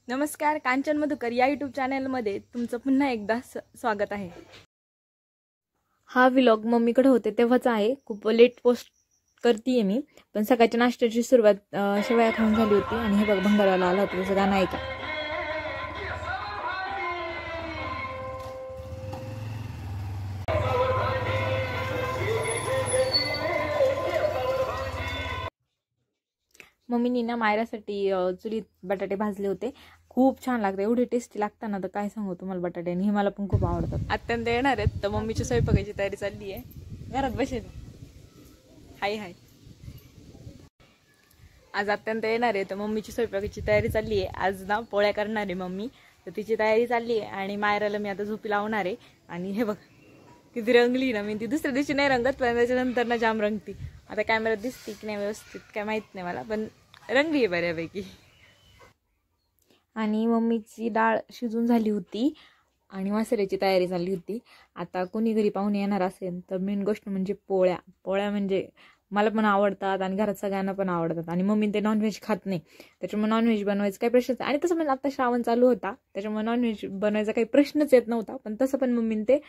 नमस्कार, कांचन मधुकर या यूट्यूब चॅनलमध्ये तुमचं पुन्हा एकदा स्वागत आहे। हा व्लॉग मम्मीकडे होते तेव्हाच आहे। खूप लेट पोस्ट करते मी, पण सकाळच्या नाश्त्याची सुरुवात शेवया खाऊन झाली होती आणि हे बघ भंगारवाला आला होता, त्याचं गाणं ऐका। मम्मीनी ना मायरासाठी चुलीत बटाटे भाजले होते। खूप छान लागते, एवढे टेस्टी लागतात ना, तर काय सांगू तुम्हाला। बटाटे आणि हे मला पण खूप आवडतात। अत्यंत येणार आहेत तर मम्मीची स्वयंपाकाची तयारी चालली आहे। घरात बसेल हाय हाय आज अत्यंत येणार आहे तर मम्मीची स्वयंपाकाची तयारी चालली आहे। आज ना पोळ्या करणार आहे मम्मी, तर तिची तयारी चालली आहे आणि मायराला मी आता झोपी लावणार आहे। आणि हे बघ किती रंगली ना मी, ती दुसऱ्या दिवशी नाही रंगत पण त्याच्यानंतर ना जाम रंगती। आता कॅमेऱ्यात दिसते की नाही व्यवस्थित काय माहित नाही मला, पण रंगली आहे बऱ्यापैकी। आणि मम्मीची डाळ शिजून झाली होती आणि मसाल्याची तयारी झाली होती। आता कोणी घरी पाहुणे येणार असेल तर मेन गोष्ट म्हणजे पोळ्या। पोळ्या म्हणजे मला पण आवडतात आणि घरात सगळ्यांना पण आवडतात। आणि मम्मी ते नॉनव्हेज खात नाही, त्याच्यामुळे नॉनव्हेज बनवायचं काही प्रश्नच। आणि तसं म्हणजे आता श्रावण चालू होता त्याच्यामुळे नॉनव्हेज बनवायचा काही प्रश्नच येत नव्हता, पण तसं पण मम्मीने ते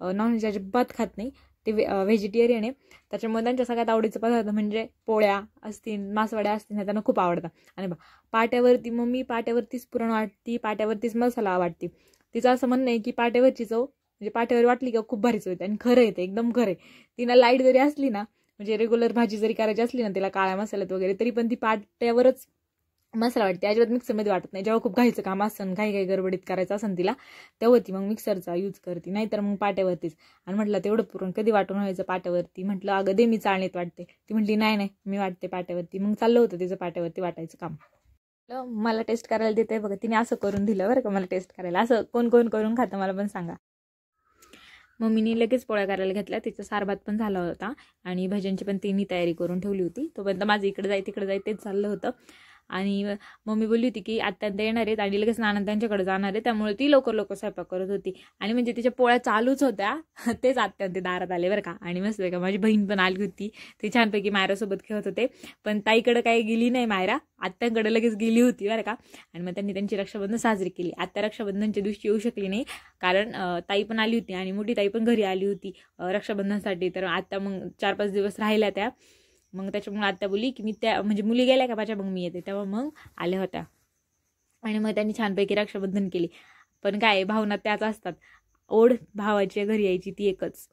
नॉनव्हेज अजिबात खात नाही, ते व्हेजिटेरियन आहे। त्याच्यामुळे त्यांच्या सगळ्यात आवडीचा पदार्थ म्हणजे पोळ्या असतील, मासवड्या असतील, त्यांना खूप आवडतात। आणि पाट्यावरती मम्मी पाट्यावरतीच पुरण वाटती, पाट्यावरतीच मसाला वाटते। तिचं असं म्हणणं आहे की पाट्यावरची चव म्हणजे पाट्यावर वाटली का खूप भारीच होते। आणि खरं येते, एकदम खरं आहे। तिला लाईट जरी असली ना, म्हणजे रेग्युलर भाजी जरी करायची असली ना तिला काळ्या मसाल्यात वगैरे, तरी पण ती पाट्यावरच मसाला वाटते, अजिबात मिक्सरमध्ये वाटत नाही। जेव्हा खूप घाईचं काम असतं, काही गडबडीत करायचं असेल तिला, तेव्हा ती मग मिक्सरचा यूज करते, नाहीतर मग पाट्यावरतीच। आणि म्हटलं तेवढं पुरण कधी वाटून व्हायचं पाट्यावरती, म्हटलं अगं दे मी चाळणीत वाटते। ती म्हटली नाही नाही मी वाटते पाट्यावरती। मग चाललं होतं तिचं पाट्यावरती वाटायचं काम। मला टेस्ट करायला देते बघा, तिने असं करून दिलं बरं का मला टेस्ट करायला। असं कोण कोण करून खातं मला पण सांगा। मम्मीने लगेच पोळ्या करायला घेतल्या, तिचा सारभात पण झाला होता आणि भज्यांची पण तिने तयारी करून ठेवली होती। तोपर्यंत माझं इकडे जाय तिकडे जाय तेच चाललं होतं। आणि मम्मी बोलली होती की अत्यंत येणार आहेत आणि लगेच नाना त्यांच्याकडे जाणार आहे, त्यामुळे ती लवकर लवकर स्वयंपाक करत होती। आणि म्हणजे तिच्या पोळ्या चालूच होत्या तेच अत्यंत दारात आले बरं का। आणि मस्त का माझी बहीण पण आली होती, ती छानपैकी मायरासोबत खेळत होते। पण ताईकडे काही गेली नाही मायरा, आत्यांकडे लगेच गेली होती बरं का। आणि मग त्यांनी त्यांची रक्षाबंधन साजरी केली। आत्या रक्षाबंधनच्या दिवशी येऊ शकली नाही, कारण ताई पण आली होती आणि मोठी ताई पण घरी आली होती रक्षाबंधनसाठी। तर आत्या मग 4-5 दिवस राहिल्या त्या, मग त्याच्यामुळे आत्या बोलली की मी त्या म्हणजे मुली गेल्या का माझ्या मग मी येते, तेव्हा मग आल्या होत्या। आणि मग त्यांनी छानपैकी रक्षाबंधन केली। पण काय भावना त्याच असतात, ओढ भावाच्या घरी यायची ती एकच।